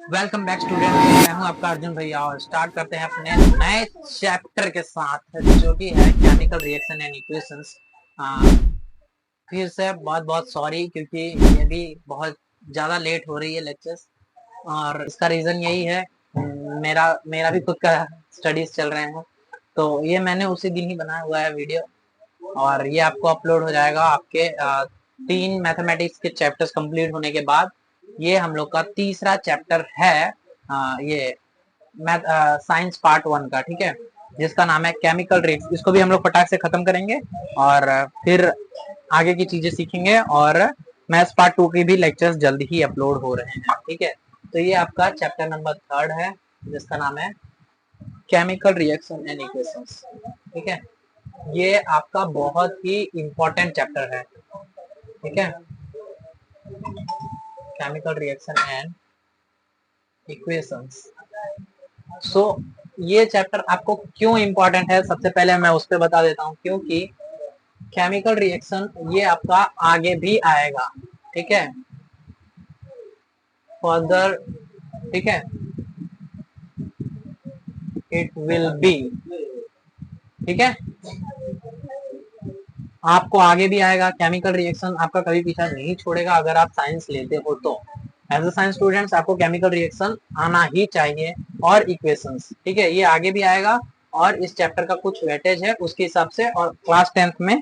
Welcome back student. मैं हूं आपका अर्जुन भैया और स्टार्ट करते हैं अपने नए चैप्टर के साथ जो कि है केमिकल रिएक्शन एंड इक्वेशंस। फिर से बहुत बहुत सॉरी क्योंकि ये भी बहुत ज़्यादा लेट हो रही है लेक्चर्स, और इसका रीज़न यही है। मेरा मेरा भी खुद का स्टडीज चल रहे हैं, तो ये मैंने उसी दिन ही बनाया हुआ है वीडियो, और ये आपको अपलोड हो जाएगा आपके 3 मैथमेटिक्स के चैप्टर्स कंप्लीट होने के बाद। ये हम लोग का तीसरा चैप्टर है, ये मैथ साइंस पार्ट 1 का, ठीक है, जिसका नाम है केमिकल रिएक्शन। इसको भी हम लोग फटाक से खत्म करेंगे और फिर आगे की चीजें सीखेंगे, और मैथ्स पार्ट 2 के भी लेक्चर्स जल्द ही अपलोड हो रहे हैं, ठीक है। तो ये आपका चैप्टर नंबर 3 है, जिसका नाम है केमिकल रिएक्शन एंड इक्वेशंस, ठीक है। ये आपका बहुत ही इम्पोर्टेंट चैप्टर है, ठीक है, केमिकल रिएक्शन एंड इक्वेशंस। सो ये चैप्टर आपको क्यों इम्पोर्टेंट है, सबसे पहले मैं उस पर बता देता हूँ। क्योंकि केमिकल रिएक्शन ये आपका आगे भी आएगा, ठीक है, फर्दर, ठीक है, इट विल बी, ठीक है, आपको आगे भी आएगा। केमिकल रिएक्शन आपका कभी पीछा नहीं छोड़ेगा अगर आप साइंस लेते हो तो। एज अ साइंस स्टूडेंट्स आपको केमिकल रिएक्शन आना ही चाहिए, और इक्वेशंस, ठीक है, ये आगे भी आएगा। और इस चैप्टर का कुछ वेटेज है उसके हिसाब से, और क्लास 10th में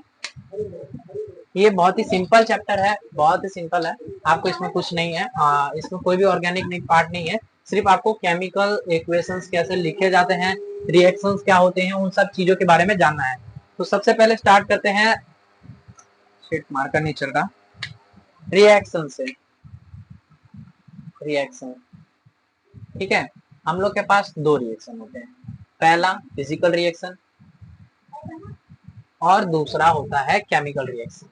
ये बहुत ही सिंपल चैप्टर है, बहुत ही सिंपल है। आपको इसमें कुछ नहीं है, इसमें कोई भी ऑर्गेनिक नहीं पार्ट नहीं है। सिर्फ आपको केमिकल इक्वेशंस कैसे लिखे जाते हैं, रिएक्शंस क्या होते हैं, उन सब चीजों के बारे में जानना है। तो सबसे पहले स्टार्ट करते हैं, शीट मार्कर नहीं चल रहा, रिएक्शन से। रिएक्शन, ठीक है, हम लोग के पास 2 रिएक्शन होते हैं। पहला फिजिकल रिएक्शन और दूसरा होता है केमिकल रिएक्शन,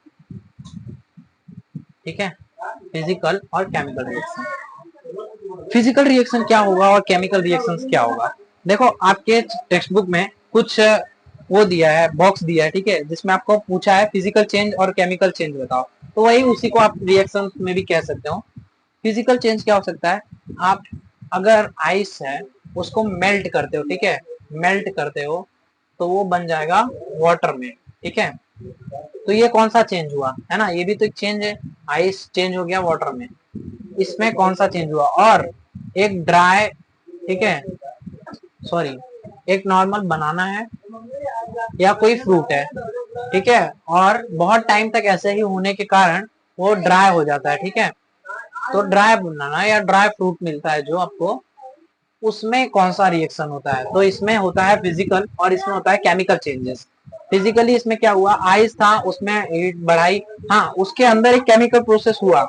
ठीक है, फिजिकल और केमिकल रिएक्शन। फिजिकल रिएक्शन क्या होगा और केमिकल रिएक्शन क्या होगा? देखो, आपके टेक्स्ट बुक में कुछ वो दिया है, बॉक्स दिया है, ठीक है, जिसमें आपको पूछा है फिजिकल चेंज और केमिकल चेंज बताओ। तो वही उसी को आप रिएक्शन में भी कह सकते हो। फिजिकल चेंज क्या हो सकता है? आप अगर आइस है उसको मेल्ट करते हो, ठीक है, मेल्ट करते हो तो वो बन जाएगा वाटर में, ठीक है। तो ये कौन सा चेंज हुआ है ना, ये भी तो एक चेंज है। आइस चेंज हो गया वाटर में, इसमें कौन सा चेंज हुआ? और एक ड्राई, ठीक है, सॉरी, एक नॉर्मल बनाना है या कोई फ्रूट है, ठीक है, और बहुत टाइम तक ऐसे ही होने के कारण वो ड्राई हो जाता है, ठीक है। तो ड्राई बनाना या ड्राई फ्रूट मिलता है जो आपको, उसमें कौन सा रिएक्शन होता है? तो इसमें होता है फिजिकल और इसमें होता है केमिकल चेंजेस। फिजिकली इसमें क्या हुआ, आइस था उसमें हीट बढ़ाई, हाँ, उसके अंदर एक केमिकल प्रोसेस हुआ।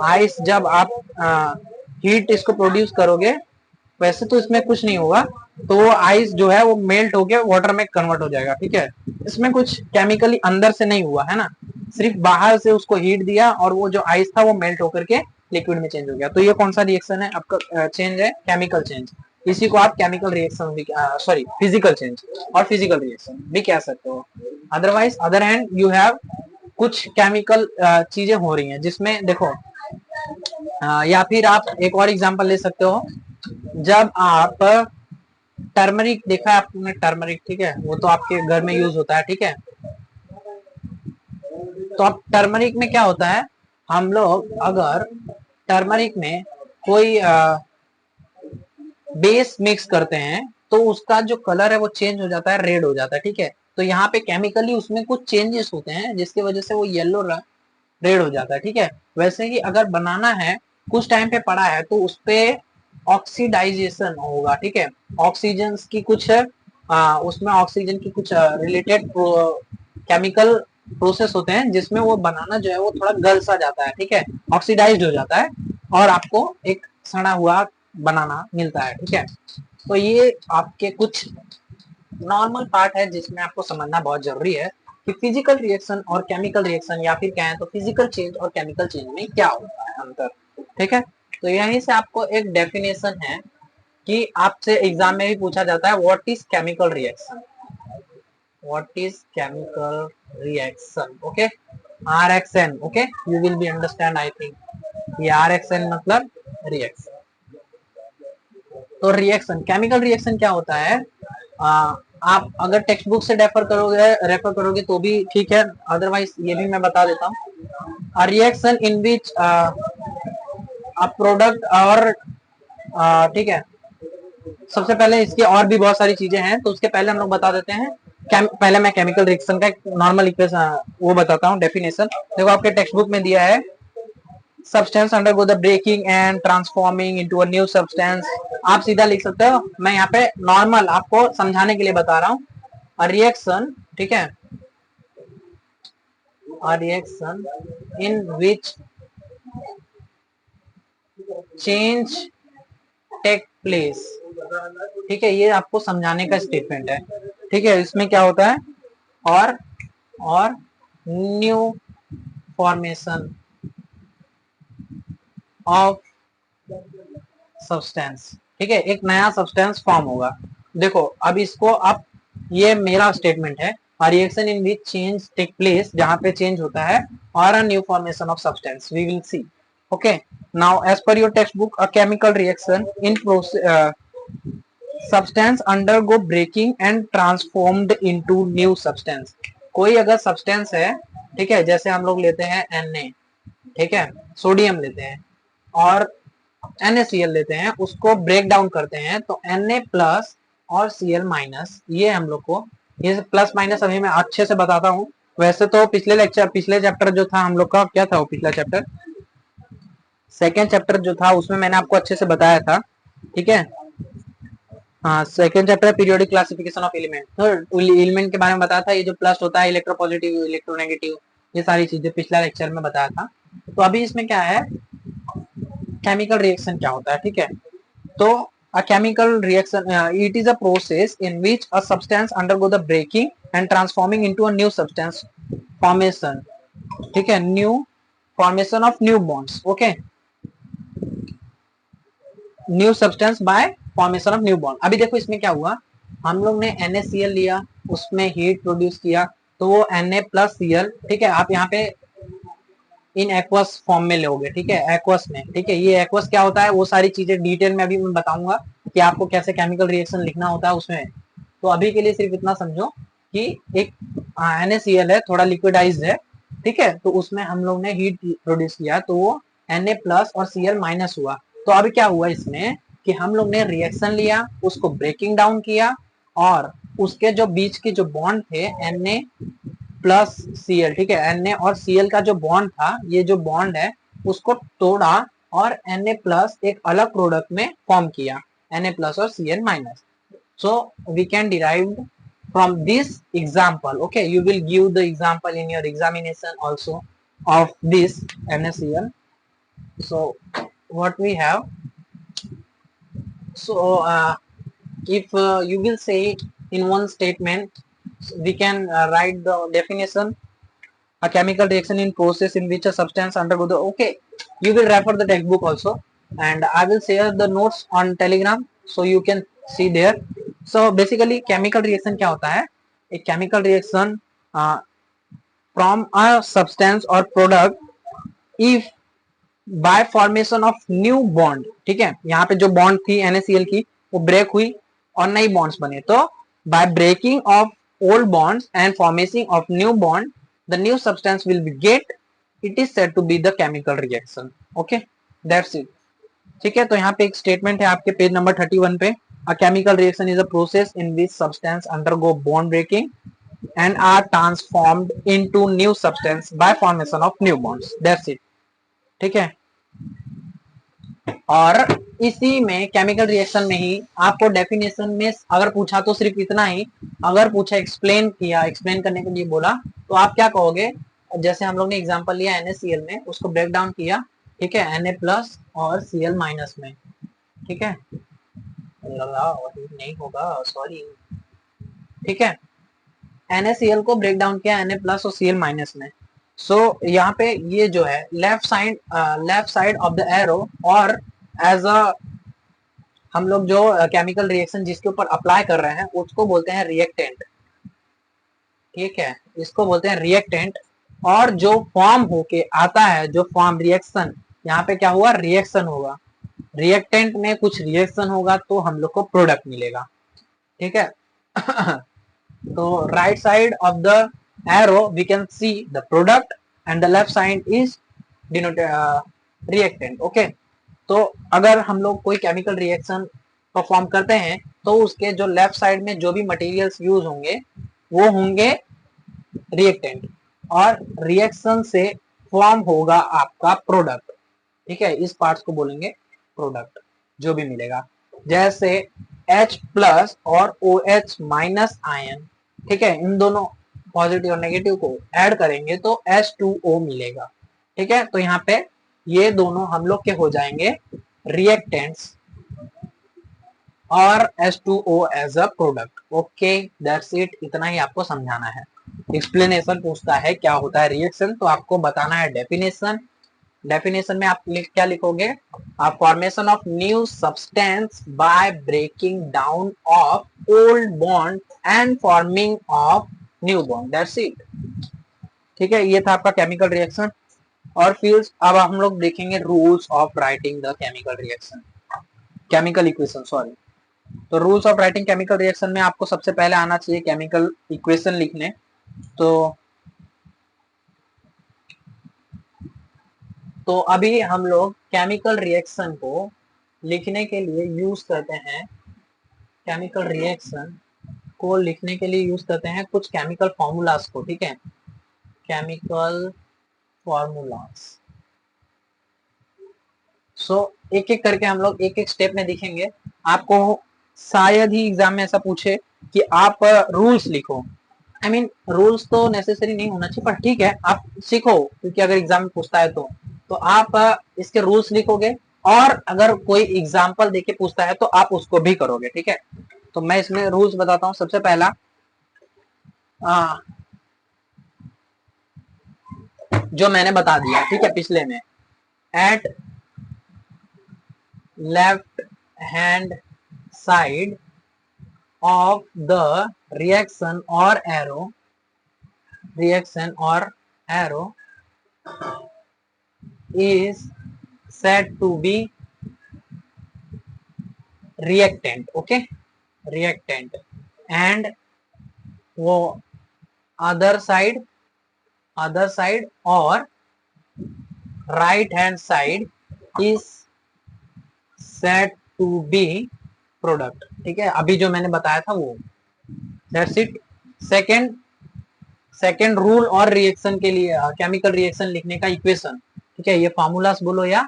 आइस जब आप हीट इसको प्रोड्यूस करोगे, वैसे तो इसमें कुछ नहीं होगा, तो वो आइस जो है वो मेल्ट होके वाटर में कन्वर्ट हो जाएगा, ठीक है। इसमें कुछ केमिकली अंदर से नहीं हुआ है ना, सिर्फ बाहर से उसको हीट दिया और वो जो आइस था वो मेल्ट होकर के लिक्विड में चेंज हो गया। तो ये कौन सा रिएक्शन है आपका? चेंज है केमिकल चेंज। इसी को आप केमिकल रिएक्शन भी, सॉरी, फिजिकल चेंज और फिजिकल रिएक्शन भी कह सकते हो। Otherwise other hand you have कुछ केमिकल चीजें हो रही हैं जिसमें देखो, या फिर आप एक और एग्जांपल ले सकते हो। जब आप टर्मरिक देखा है आपने, टर्मरिक, ठीक है, वो तो आपके घर में यूज होता है, ठीक है। तो अब टर्मरिक में क्या होता है, हम लोग अगर टर्मरिक में कोई बेस मिक्स करते हैं तो उसका जो कलर है वो चेंज हो जाता है, रेड हो जाता है, ठीक है। तो यहाँ पे केमिकली उसमें कुछ चेंजेस होते हैं जिसकी वजह से वो येलो रेड हो जाता है, ठीक है। वैसे ही अगर बनाना है, कुछ टाइम पे पड़ा है तो उस पे ऑक्सीडाइजेशन होगा, ठीक है। ऑक्सीजन की कुछ उसमें ऑक्सीजन की कुछ रिलेटेड केमिकल प्रोसेस होते हैं जिसमें वो बनाना जो है वो थोड़ा गल सा जाता है, ठीक है, ऑक्सीडाइज्ड हो जाता है, और आपको एक सड़ा हुआ बनाना मिलता है, ठीक है। तो ये आपके कुछ नॉर्मल पार्ट है जिसमें आपको समझना बहुत जरूरी है कि फिजिकल रिएक्शन और केमिकल रिएक्शन, या फिर कहें तो फिजिकल चेंज और केमिकल चेंज में क्या होता है अंतर, ठीक है। तो यहीं से आपको एक डेफिनेशन है कि आपसे एग्जाम में भी पूछा जाता है, what is chemical reaction, what is chemical reaction, okay, RXN, okay, you will be understand, I think ये RXN मतलब रिएक्शन। तो रिएक्शन, केमिकल रिएक्शन क्या होता है, आप अगर टेक्स्ट बुक से रेफर करोगे तो भी ठीक है, अदरवाइज ये भी मैं बता देता हूँ। रिएक्शन इन विच प्रोडक्ट और ठीक है, सबसे पहले इसकी और भी बहुत सारी चीजें हैं, तो उसके पहले हम लोग बता देते हैं। पहले मैं केमिकल रिएक्शन का एक नॉर्मल इक्वेशन वो बताता हूँ, डेफिनेशन। देखो आपके टेक्स्ट बुक में दिया है, substance undergo the breaking and transforming into a new substance. आप सीधा लिख सकते हो, मैं यहाँ पे नॉर्मल आपको समझाने के लिए बता रहा हूँ। रिएक्शन, ठीक है, reaction in which change take place, ठीक है, ये आपको समझाने का स्टेटमेंट है। ठीक है, इसमें क्या होता है, और न्यू फॉर्मेशन ऑफ सब्सटेंस, ठीक है, एक नया सब्सटेंस फॉर्म होगा। देखो अब इसको आप, ये मेरा स्टेटमेंट है, reaction in which change take place, जहां पे चेंज होता है, और a new formation of substance, we will see. Okay, now as per your text book, a chemical reaction in substance undergo breaking and transformed into new substance. कोई अगर substance है, ठीक है, जैसे हम लोग लेते हैं Na, ठीक है, सोडियम लेते हैं और NaCl लेते हैं, उसको ब्रेक डाउन करते हैं तो Na प्लस और Cl माइनस, ये हम लोग को, ये प्लस माइनस अभी मैं अच्छे से बताता हूँ। वैसे तो पिछले चैप्टर जो था हम लोग का, क्या था वो पिछला चैप्टर, सेकेंड चैप्टर जो था, उसमें मैंने आपको अच्छे से बताया था। ठीक है, हाँ, second chapter periodic classification of element, तो एलिमेंट के बारे में बताया था, ये जो प्लस होता है, इलेक्ट्रोपॉजिटिव, इलेक्ट्रोनेगेटिव, ये सारी चीजें पिछला लेक्चर में बताया था। तो अभी इसमें क्या है, केमिकल रिएक्शन क्या होता है, ठीक है। तो a chemical reaction, it is a process in which a substance undergo the breaking and transforming into a new substance formation, ठीक है, new formation of new bonds, okay, new substance bye formation of new bond. अभी देखो इसमें क्या हुआ, हम लोग ने NaCl लिया, उसमें हीट प्रोड्यूस किया, तो वो Na प्लस Cl, ठीक है, आप यहाँ पे इन एक्वस फॉर्म में लोगे, ठीक है, एक्वस में, ठीक है, ये एक्वस क्या होता है, वो सारी चीजें डिटेल में अभी मैं बताऊंगा कि आपको कैसे केमिकल रिएक्शन लिखना होता है उसमें। तो अभी के लिए सिर्फ इतना समझो कि एक NaCl है, थोड़ा लिक्विडाइज्ड है, ठीक है, तो उसमें हम लोग ने हीट प्रोड्यूस किया, तो वो Na प्लस और Cl माइनस हुआ। तो अभी क्या हुआ इसमें कि हम लोग ने रिएक्शन लिया, उसको ब्रेकिंग डाउन किया, और उसके जो बीच के जो बॉन्ड थे Na प्लस Cl, ठीक है, Na और Cl का जो बॉन्ड था, ये जो बॉन्ड है उसको तोड़ा और Na प्लस एक अलग प्रोडक्ट में फॉर्म किया, Na प्लस और Cl minus. So we can derive from this example, okay, you will give the example in your examination also of this NaCl. So what we have, so if you will say in one statement, we can write the definition, a chemical reaction in process in which a substance undergo the, okay, you will refer the textbook also, and I will share the notes on Telegram, so you can see there. So basically chemical reaction क्या होता है, एक chemical reaction from a substance or product if by formation of new bond, ठीक है, यहाँ पे जो bond थी NaCl की वो ब्रेक हुई और नई बॉन्ड्स बने, तो by breaking of old bonds and formation of new bond, the new substance will be get, it is said to be the chemical reaction, okay, that's it। ठीक है, तो यहाँ पे एक स्टेटमेंट है आपके पेज नंबर 31 पे, a chemical reaction is a process in which substance undergo bond breaking and are transformed into new substance by formation of new bonds, that's it। ठीक है, और इसी में केमिकल रिएक्शन में ही आपको डेफिनेशन में अगर पूछा तो सिर्फ इतना ही, अगर पूछा एक्सप्लेन किया, एक्सप्लेन करने के लिए बोला, तो आप क्या कहोगे, जैसे हम लोग ने एग्जांपल लिया NaCl में, उसको ब्रेक डाउन किया, ठीक है, Na प्लस और Cl माइनस में, ठीक है, नहीं होगा, सॉरी, ठीक है, NaCl को ब्रेक डाउन किया Na प्लस और Cl माइनस में। सो यहाँ पे ये जो है left side of the arrow, और एज अ हम लोग जो केमिकल रिएक्शन जिसके ऊपर अप्लाई कर रहे हैं उसको बोलते हैं रिएक्टेंट, ठीक है, इसको बोलते हैं रिएक्टेंट। और जो फॉर्म होके आता है, जो फॉर्म रिएक्शन, यहाँ पे क्या हुआ, रिएक्शन होगा, रिएक्टेंट में कुछ रिएक्शन होगा तो हम लोग को प्रोडक्ट मिलेगा, ठीक है। तो right side of the arrow we can see the product and the left side is denoted reactant, okay. तो अगर हम लोग कोई केमिकल रिएक्शन परफॉर्म करते हैं तो उसके जो लेफ्ट साइड में जो भी मटेरियल्स यूज होंगे वो होंगे रिएक्टेंट, और रिएक्शन से फॉर्म होगा आपका प्रोडक्ट, ठीक है। इस पार्ट्स को बोलेंगे प्रोडक्ट, जो भी मिलेगा। जैसे H प्लस और OH माइनस आयन, ठीक है, इन दोनों पॉजिटिव और नेगेटिव को ऐड करेंगे तो H2O मिलेगा, ठीक है। तो यहाँ पे ये दोनों हम लोग के हो जाएंगे रिएक्टेंट्स और H2O as a product, okay that's it. इतना ही आपको समझाना है। एक्सप्लेनेशन पूछता है क्या होता है रिएक्शन, तो आपको बताना है डेफिनेशन। डेफिनेशन में आप क्या लिखोगे, formation of new substance by breaking down of old bond and forming of new bond, that's it, ठीक है। ये था आपका केमिकल रिएक्शन। और फिर अब हम लोग देखेंगे rules of writing the chemical reaction, chemical equation, sorry. तो rules of writing chemical reaction में आपको सबसे पहले आना चाहिए केमिकल इक्वेशन लिखने। तो अभी हम लोग केमिकल रिएक्शन को लिखने के लिए यूज करते हैं, केमिकल रिएक्शन को लिखने के लिए यूज करते हैं कुछ केमिकल फॉर्मूलाज को, ठीक है, केमिकल फॉर्मूलाज। सो एक एक करके हम लोग एक एक स्टेप में दिखेंगे। आपको शायद ही एग्जाम में ऐसा पूछे कि आप रूल्स लिखो, आई मीन रूल्स तो नेसेसरी नहीं होना चाहिए, पर ठीक है आप सीखो, क्योंकि अगर एग्जाम में पूछता है तो आप इसके रूल्स लिखोगे, और अगर कोई एग्जाम्पल देके पूछता है तो आप उसको भी करोगे, ठीक है। तो मैं इसमें रूल्स बताता हूँ। सबसे पहला जो मैंने बता दिया, ठीक है, पिछले में, at left hand side of the reaction or arrow is said to be reactant, okay, reactant, and वो other side or right hand side is said to be product, ठीक है। अभी जो मैंने बताया था वो, दैट्स इट। सेकंड रूल और रिएक्शन के लिए केमिकल रिएक्शन लिखने का इक्वेशन, ठीक है, ये फार्मूलास बोलो या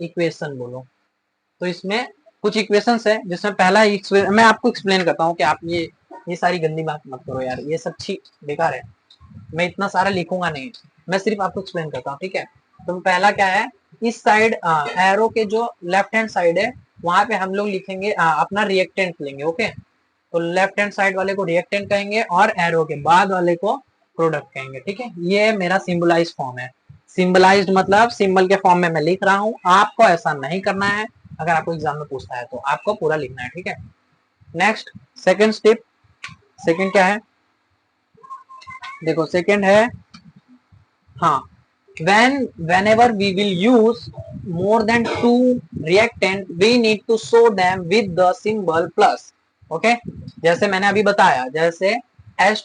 इक्वेशन बोलो। तो इसमें कुछ इक्वेशंस है, जिसमें पहला मैं आपको एक्सप्लेन करता हूँ कि आप ये सारी गंदी बात मत करो यार, ये सब बेकार है, मैं इतना सारा लिखूंगा नहीं, मैं सिर्फ आपको एक्सप्लेन करता हूँ, ठीक है। तो पहला क्या है, इस साइड एरो के जो लेफ्ट हैंड साइड है वहां पे हम लोग लिखेंगे अपना रिएक्टेंट लेंगे, ओके। तो लेफ्ट हैंड साइड वाले को रिएक्टेंट कहेंगे और एरो के बाद वाले को प्रोडक्ट कहेंगे, ठीक है। ये मेरा सिंबलाइज फॉर्म है। सिंबलाइज्ड मतलब सिंबल के फॉर्म में मैं लिख रहा हूँ, आपको ऐसा नहीं करना है। अगर आपको एग्जाम में पूछता है तो आपको पूरा लिखना है, ठीक है। नेक्स्ट सेकेंड स्टेप, सेकेंड क्या है, देखो सेकेंड है, हाँ, whenever we will use more than two reactant we need to show them with the symbol plus, okay। जैसे मैंने अभी बताया, जैसे H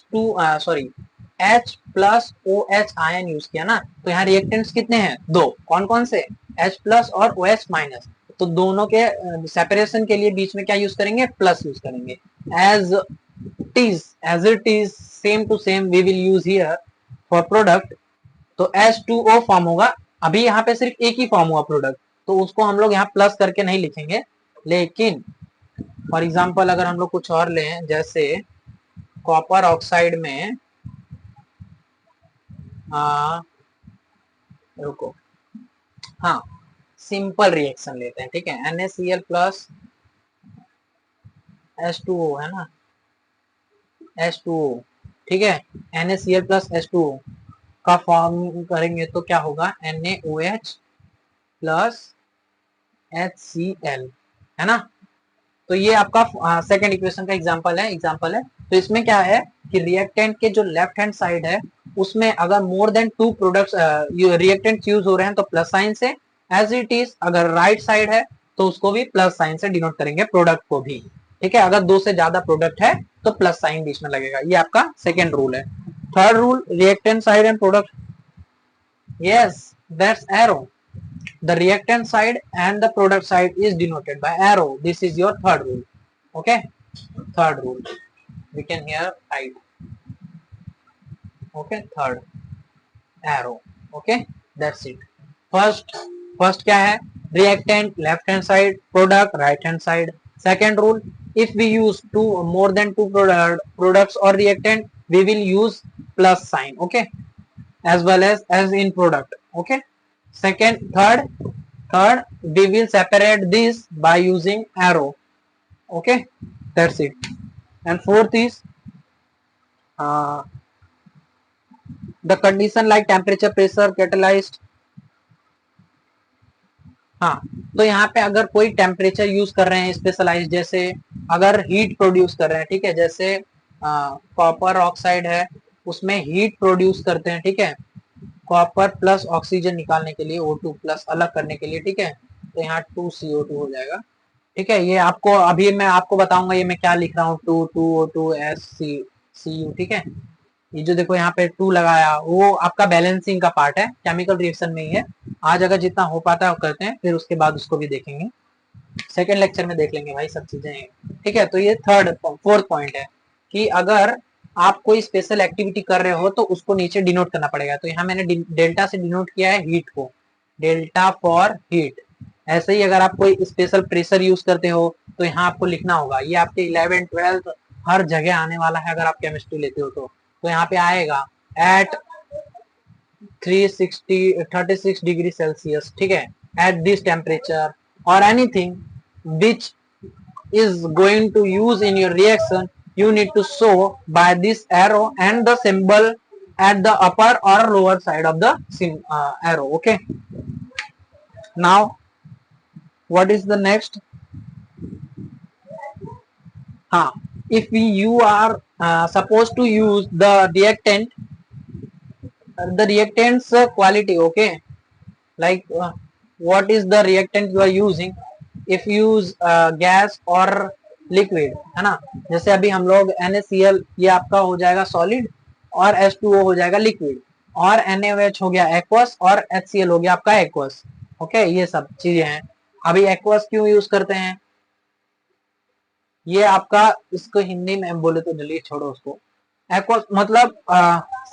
plus OH ion use किया ना, तो यहाँ रिएक्टेंट्स कितने हैं, दो, कौन कौन से, H प्लस और OH माइनस। तो दोनों के सेपरेशन के लिए बीच में क्या यूज करेंगे, प्लस यूज करेंगे। As it is same to same we will use here for product. तो H2O फॉर्म होगा, अभी यहाँ पे सिर्फ एक ही फॉर्म हुआ प्रोडक्ट, तो उसको हम लोग यहाँ प्लस करके नहीं लिखेंगे। लेकिन फॉर एग्जांपल अगर हम लोग कुछ और लें, जैसे कॉपर ऑक्साइड में रुको, हाँ, सिंपल रिएक्शन लेते हैं, ठीक है, NaCl प्लस H2O है ना, H2O, ठीक है, NaCl प्लस H2O का फॉर्म करेंगे तो क्या होगा, NaOH प्लस HCl, है ना। तो ये आपका सेकंड इक्वेशन का एग्जांपल है। तो इसमें क्या है कि रिएक्टेंट के जो लेफ्ट हैंड साइड है उसमें अगर more than two products reactant use हो रहे हैं तो प्लस साइन से, एज इट इज अगर राइट साइड है तो उसको भी प्लस साइन से डिनोट करेंगे, प्रोडक्ट को भी। ठीक है, अगर 2 से ज्यादा प्रोडक्ट है तो प्लस साइन बीच में लगेगा। ये आपका सेकेंड रूल है। Third rule, reactant side and product, yes that's arrow, the reactant side and the product side is denoted by arrow. This is your third rule. Okay, third rule we can here write. Okay, third arrow. Okay, that's it. First क्या है, reactant left hand side, product right hand side. Second rule, if we use more than two products or reactant, we will use plus sign. Okay, as well as in product. Okay, third we will separate this by using arrow. Okay, that's it. And fourth is uh, the condition like temperature, pressure, catalyzed. हाँ, तो यहाँ पे अगर कोई temperature use कर रहे हैं specialise, जैसे अगर हीट प्रोड्यूस कर रहे हैं, ठीक है, जैसे कॉपर ऑक्साइड है, उसमें हीट प्रोड्यूस करते हैं, ठीक है, कॉपर प्लस ऑक्सीजन निकालने के लिए, O2 प्लस अलग करने के लिए, ठीक है, तो यहाँ 2CO2 हो जाएगा। ठीक है, ये आपको अभी मैं आपको बताऊंगा ये मैं क्या लिख रहा हूँ, 2O2SCU। ठीक है, ये जो देखो यहाँ पे 2 लगाया, वो आपका बैलेंसिंग का पार्ट है, केमिकल रिएक्शन में ही है। आज अगर जितना हो पाता है वो करते हैं, फिर उसके बाद उसको भी देखेंगे, सेकेंड लेक्चर में देख लेंगे भाई सब चीजें। ठीक है, तो ये फोर्थ पॉइंट है कि अगर आप कोई स्पेशल एक्टिविटी कर रहे हो तो उसको नीचे डिनोट करना पड़ेगा। तो यहाँ मैंने डेल्टा से डिनोट किया है हीट को, डेल्टा फॉर हीट। ऐसे ही अगर आप कोई स्पेशल प्रेशर यूज करते हो तो यहाँ आपको लिखना होगा, ये आपके 11th 12th हर जगह आने वाला है अगर आप केमिस्ट्री लेते हो तो यहाँ पे आएगा एट 36 डिग्री सेल्सियस, ठीक है, एट दिस टेम्परेचर और anything which is going to use in your reaction, you need to show by this arrow and the symbol at the upper or lower side of the arrow. Okay, now what is the next? If you are supposed to use the reactants quality, okay, like what is the reactant you are using, if you use gas or liquid, है ना, जैसे अभी हम लोग NaCl ये आपका हो जाएगा सॉलिड और H2O हो जाएगा लिक्विड, और NaOH हो गया एक्वस और HCl हो गया आपका एक्वस। ओके, ये सब चीजें हैं। अभी एक्वस क्यों यूज करते हैं, ये आपका, इसको हिंदी में बोले तो जल्दी छोड़ो उसको, एक्वस मतलब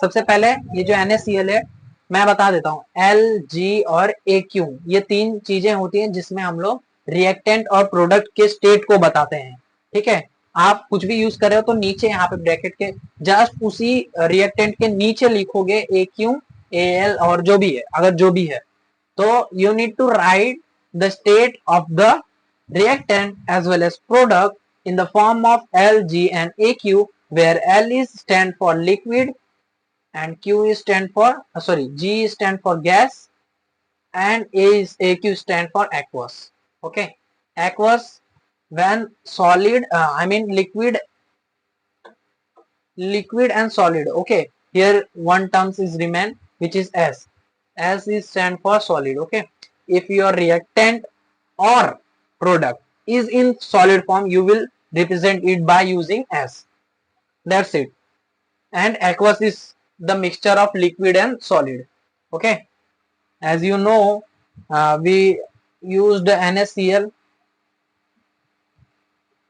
सबसे पहले ये जो NaCl है मैं बता देता हूँ, Lg और Aq ये 3 चीजें होती हैं जिसमें हम लोग रिएक्टेंट और प्रोडक्ट के स्टेट को बताते हैं। ठीक है, आप कुछ भी यूज कर रहे हो तो नीचे यहाँ पे ब्रैकेट के जस्ट उसी रिएक्टेंट के नीचे लिखोगे Aq Al और जो भी है, अगर जो भी है तो you need to write the state of the reactant as well as product in the form of Lg and Aq, where L is stand for liquid and Q is stand for G is stand for gas and Aq stand for aqueous. Okay, aqueous when solid, I mean liquid and solid. Okay, here one terms is remain which is S. S is stand for solid. Okay, if your reactant or product is in solid form, you will represent it by using S. That's it. And aqueous is the mixture of liquid and solid. Okay, as you know, we used NaCl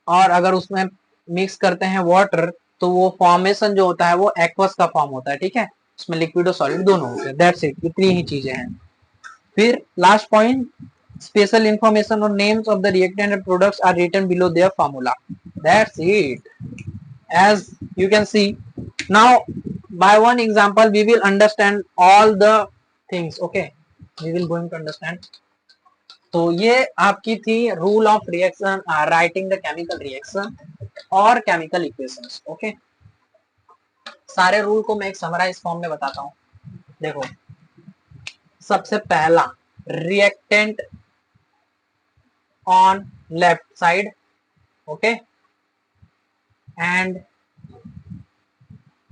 और अगर उसमें mix करते हैं water तो वो formation जो होता है वो एक्वस का फॉर्म होता है। ठीक है, उसमें लिक्विड और सॉलिड दोनों होते हैं। दैट्स इट, इतनी ही चीजें हैं। फिर last point, special information or names of the reactant and products are written below their formula. That's it. As you can see, now by one example we will understand all the things. Okay, we will going to understand. तो ये आपकी थी rule of reaction, writing the chemical reaction और chemical equations. Okay, सारे rule को मैं एक summarise form में बताता हूँ। देखो, सबसे पहला, reactant on left side, okay, and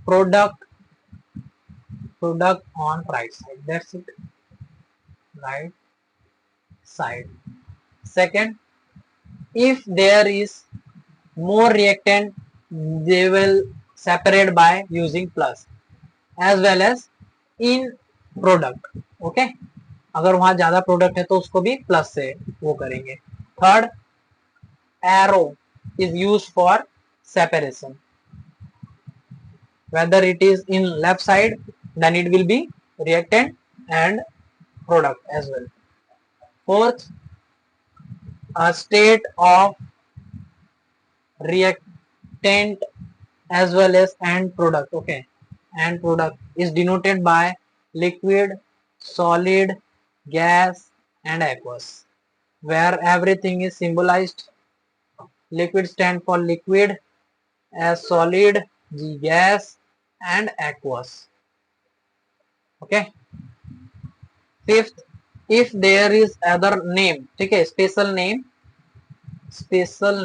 product on right side. That's it, right side. second, if there is more reactant, they will separate by using plus as well as in product. Okay, अगर वहां ज्यादा product है तो उसको भी plus से वो करेंगे. Third, arrow is used for separation. Whether it is in left side, then it will be reactant and product as well. Fourth, a state of reactant as well as end product. Okay, end product is denoted by liquid, solid, gas and aqueous, where everything is symbolized. Liquid stand for liquid, as solid, G gas and aqueous. Okay. Fifth, if there is other name, ठीक है, special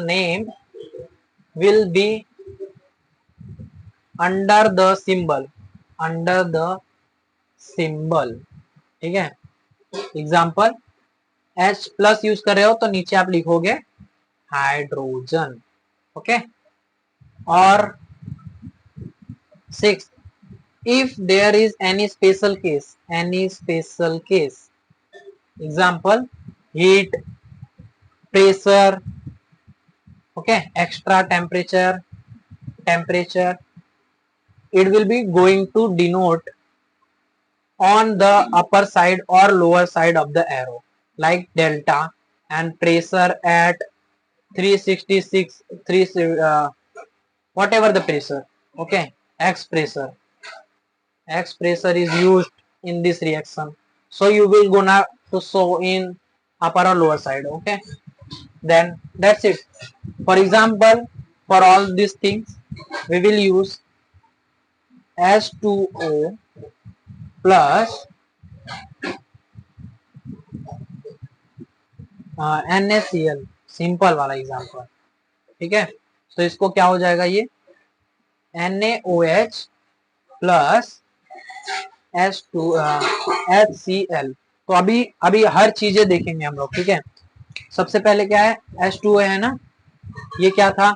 name will be under the symbol, ठीक है. Example, H plus use कर रहे हो तो नीचे आप लिखोगे हाइड्रोजन. ओके. और 6, if there is any special case, example, heat, pressure, okay, extra temperature, it will be going to denote on the upper side or lower side of the arrow, like delta, and pressure at 366, whatever the pressure. Okay, X pressure is used in this reaction, so you will gonna to show in upper or lower side. Okay, then that's it. For example, for all these things we will use H2O plus NaCl, simple वाला example. ठीक है, तो इसको क्या हो जाएगा, ये NaOH plus HCl. तो अभी हर चीजें देखेंगे हम लोग. ठीक है, सबसे पहले क्या है, H2O है ना, ये क्या था,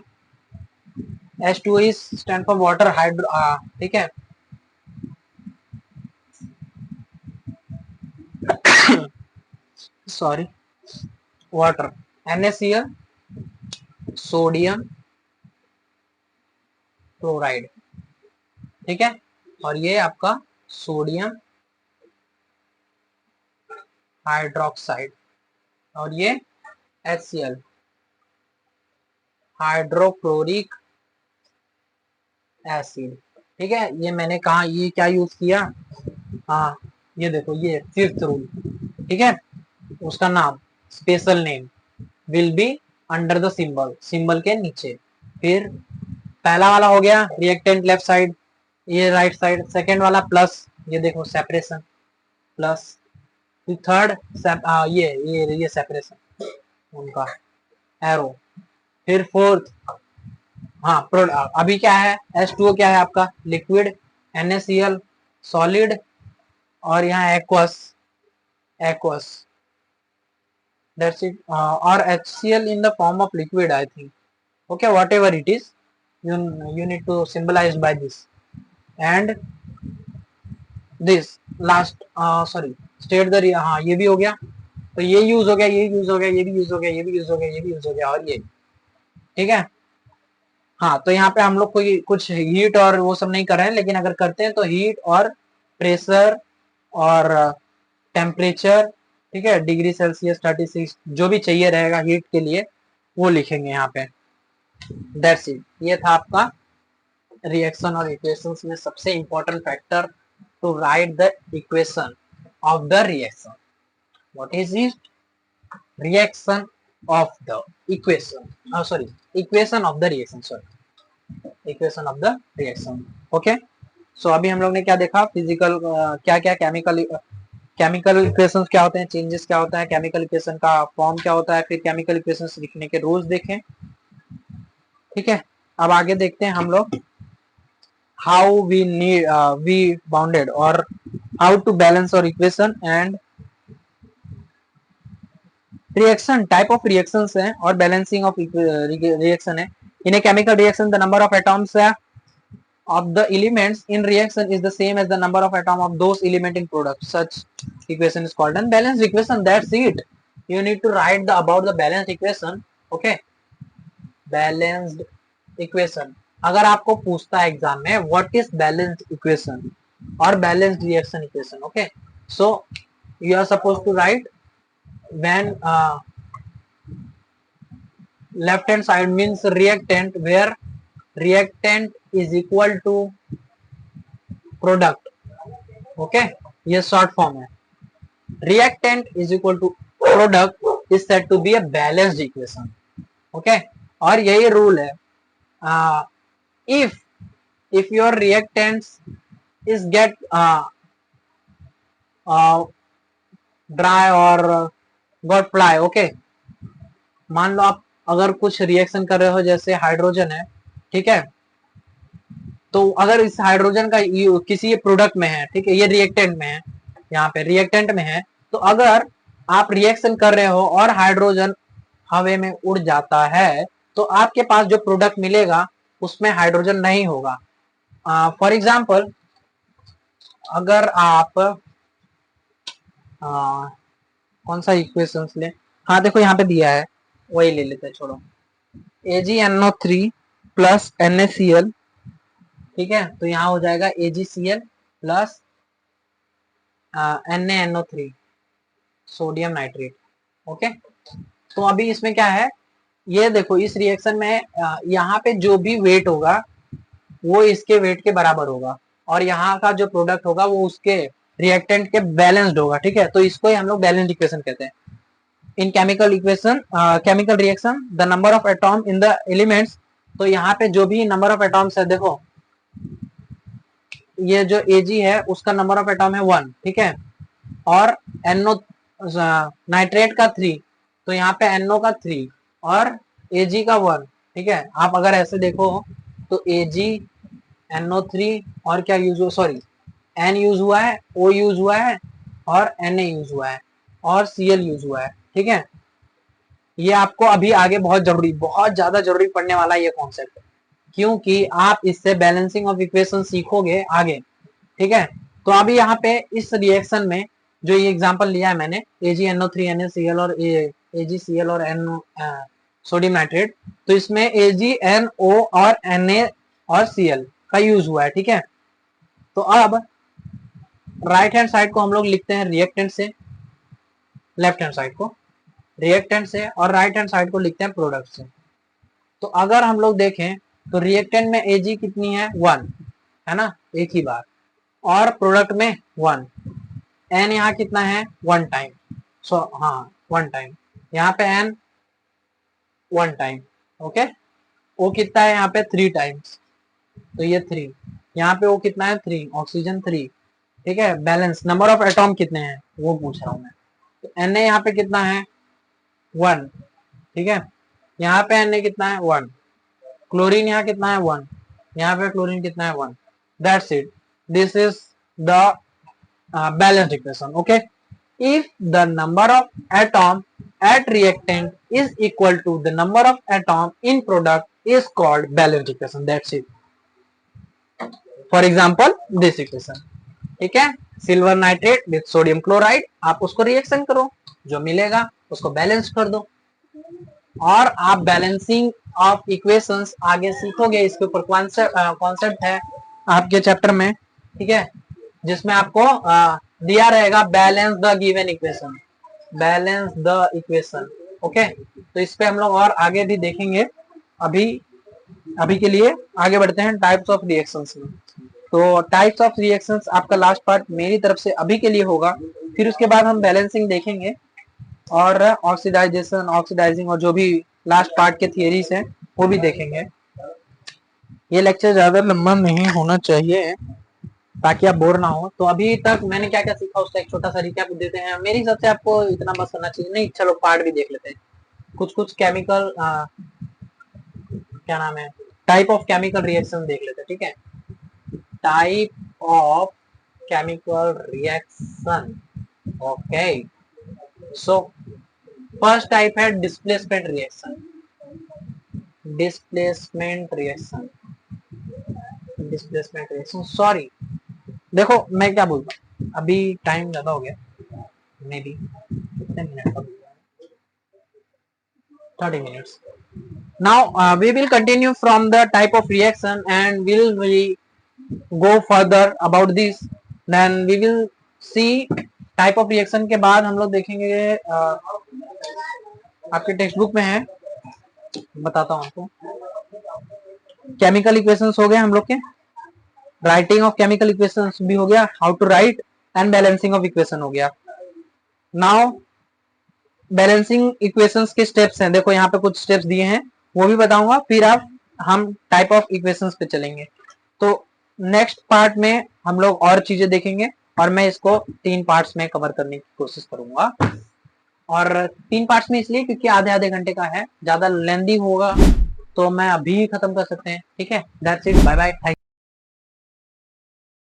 H2O is stand for water hydro. ठीक है, sorry, water. NaCl sodium chloride. ठीक है, और ये आपका सोडियम हाइड्रोक्साइड, और ये HCl हाइड्रोक्लोरिक एसिड. ठीक है, ये मैंने कहा, ये क्या यूज किया, हाँ ये देखो, ये फिफ्थ रूल. ठीक है, उसका नाम, special name will be under the symbol के नीचे. फिर पहला वाला हो गया रिएक्टेंट लेफ्ट साइड, ये राइट साइड. सेकेंड वाला प्लस, ये देखो सेपरेशन प्लस. फिर थर्ड ये सेपरेशन उनका एरो. फिर फोर्थ, हाँ अभी क्या है, H2O क्या है आपका, लिक्विड, NaCl सॉलिड, और यहाँ aqueous. That's it. Or HCl in the form of liquid, I think. Okay, whatever it is, you need to symbolize by this. And this last, sorry, state the, हाँ ये भी हो गया, तो ये use हो गया, ये यूज हो गया, ये भी यूज हो गया, ये भी यूज हो गया, ये भी यूज हो गया, और ये. ठीक है, हाँ, तो यहाँ पे हम लोग कोई कुछ हीट और वो सब नहीं कर रहे हैं, लेकिन अगर करते हैं तो हीट और प्रेशर और टेम्परेचर, ठीक है, डिग्री सेल्सियस 36 जो भी चाहिए रहेगा हीट के लिए वो लिखेंगे यहाँ पे. That's it. ये था आपका रिएक्शन और इक्वेशंस में सबसे important factor, to write the equation of the reaction. What is it, reaction of the equation, sorry, equation of the reaction, sorry, equation of the reaction. Okay, so अभी हम लोग ने क्या देखा, फिजिकल क्या क्या, केमिकल इक्वेशंस क्या होते हैं, चेंजेस क्या होता है, केमिकल इक्वेशन का फॉर्म क्या होता है, फिर केमिकल इक्वेशंस लिखने के रूल्स देखें. ठीक है, अब आगे देखते हैं हम लोग हाउ वी बाउंडेड और हाउ टू बैलेंस और equation and reaction type of reactions है और बैलेंसिंग ऑफ रिएक्शन है. In a chemical reaction the number of atoms of the elements in reaction is the same as the number of atom of those element in product. Such equation is called unbalanced equation. That's it. You need to write the about the balanced equation. Okay, balanced equation. अगर आपको पूछता है exam में what is balanced equation or balanced reaction equation, okay, so you are supposed to write when left hand side means reactant, where reactant is equal to product. Okay, ये short form है. Reactant is equal to product is said to be a balanced equation. Okay, और यही rule है. If your reactants is get dry और got fly. Okay, मान लो आप अगर कुछ रिएक्शन कर रहे हो, जैसे हाइड्रोजन है, ठीक है, तो अगर इस हाइड्रोजन का किसी प्रोडक्ट में है, ठीक है, ये रिएक्टेंट में है, यहाँ पे रिएक्टेंट में है, तो अगर आप रिएक्शन कर रहे हो और हाइड्रोजन हवा में उड़ जाता है, तो आपके पास जो प्रोडक्ट मिलेगा उसमें हाइड्रोजन नहीं होगा. फॉर एग्जाम्पल, अगर आप कौन सा इक्वेशन ले, हाँ देखो यहाँ पे दिया है, वही ले लेते हैं, छोड़ो. AgNO3 प्लस NaCl, ठीक है, तो यहाँ हो जाएगा AgCl plus NaNO3 sodium nitrate. Okay, तो अभी इसमें क्या है, ये देखो इस रिएक्शन में यहाँ पे जो भी वेट होगा वो इसके वेट के बराबर होगा, और यहाँ का जो प्रोडक्ट होगा वो उसके रिएक्टेंट के बैलेंस्ड होगा. ठीक है, तो इसको ही हम लोग बैलेंस्ड इक्वेशन कहते हैं. इन chemical equation, chemical reaction the number of atom in the elements, तो यहाँ पे जो भी नंबर ऑफ एटॉम्स है, देखो ये जो Ag है उसका नंबर ऑफ एटॉम है 1, ठीक है, और NO नाइट्रेट का 3, तो यहाँ पे NO का 3 और Ag का 1. ठीक है, आप अगर ऐसे देखो तो Ag NO3 और क्या यूज हुआ, सॉरी N यूज हुआ है, O यूज हुआ है और Na यूज हुआ है और Cl यूज हुआ है. ठीक है, ये आपको अभी आगे बहुत जरूरी, बहुत ज्यादा जरूरी पड़ने वाला ये कॉन्सेप्ट, क्योंकि आप इससे बैलेंसिंग ऑफ इक्वेशन सीखोगे आगे. ठीक है, तो अभी यहाँ पे इस रिएक्शन में जो ये एग्जांपल लिया है मैंने, AgNO3 NaCl और AgCl और NO सोडियम नाइट्रेट, तो इसमें AgNO और Na और Cl का यूज हुआ है. ठीक है, तो अब राइट हैंड साइड को हम लोग लिखते हैं रिएक्टेंट से, लेफ्ट हैंड साइड को रिएक्टेंट से, और राइट हैंड साइड को लिखते हैं प्रोडक्ट से. तो अगर हम लोग देखें तो रिएक्टेंट में Ag कितनी है, 1 है ना, एक ही बार, और प्रोडक्ट में 1. N यहाँ कितना है, 1 टाइम, सो हाँ 1 टाइम, यहाँ पे N 1 टाइम. ओके, O कितना है यहाँ पे 3 टाइम्स, तो ये 3, यहाँ पे O कितना है 3, ऑक्सीजन 3. ठीक है, बैलेंस नंबर ऑफ एटॉम कितने हैं वो पूछ रहा हूँ मैं. तो Na यहाँ पे कितना है 1. ठीक है, यहाँ पे Na कितना है 1. क्लोरीन यहाँ कितना है 1, यहाँ पे क्लोरीन कितना है 1. That's it, this is the balanced equation. Okay, if the number of atom at reactant is equal to the number of atom in product is called balanced equation. That's it. For example, this equation. ठीक है, silver nitrate with sodium chloride, आप उसको reaction करो, जो मिलेगा उसको balance कर दो, और आप बैलेंसिंग ऑफ इक्वेशंस आगे सीखोगे. इसके ऊपर कॉन्सेप्ट है आपके चैप्टर में. ठीक है, जिसमें आपको दिया रहेगा balance the given equation, balance the equation. Okay, तो इस पे हम लोग और आगे भी देखेंगे. अभी के लिए आगे बढ़ते हैं टाइप्स ऑफ रिएक्शंस में. तो टाइप्स ऑफ रिएक्शंस आपका लास्ट पार्ट मेरी तरफ से अभी के लिए होगा, फिर उसके बाद हम बैलेंसिंग देखेंगे और ऑक्सीडाइजेशन, ऑक्सीडाइजिंग और जो भी लास्ट पार्ट के थियरीज हैं वो भी देखेंगे. ये लेक्चर ज्यादा लंबा नहीं होना चाहिए ताकि आप बोर ना हो. तो अभी तक मैंने क्या क्या सीखा उसका एक छोटा सा रिकैप देते हैं. मेरी हिसाब से आपको इतना बस करना चाहिए. नहीं, चलो पार्ट भी देख लेते हैं. कुछ केमिकल क्या नाम है, टाइप ऑफ केमिकल रिएक्शन देख लेते हैं. ठीक है, type of chemical reaction. Okay, so first type है displacement reaction. Displacement reaction, displacement reaction, sorry देखो मैं क्या बोलता हूँ, अभी टाइम ज्यादा हो गया, मे बी कितने मिनट का, 30 minutes. Now we will continue from the type of reaction and will we go further about this. Then we will see type of reaction के बाद हम लोग देखेंगे आपके टेक्स्ट बुक में है, बताता हूँ आपको। केमिकल इक्वेशंस हो गए हम लोग के, राइटिंग ऑफ केमिकल इक्वेशंस भी हो गया, how to write and balancing of equation हो गया। नाउ बैलेंसिंग इक्वेशंस के स्टेप्स हैं, देखो यहाँ पे कुछ स्टेप्स दिए हैं वो भी बताऊंगा, फिर हम टाइप ऑफ इक्वेशंस पे चलेंगे। तो नेक्स्ट पार्ट में हम लोग और चीजें देखेंगे और मैं इसको 3 पार्ट्स में कवर करने की कोशिश करूंगा। और 3 पार्ट्स में इसलिए क्योंकि आधे आधे घंटे का है, ज्यादा लेंदी होगा तो मैं अभी खत्म कर सकते हैं। ठीक है, दैट्स इट, बाय बाय।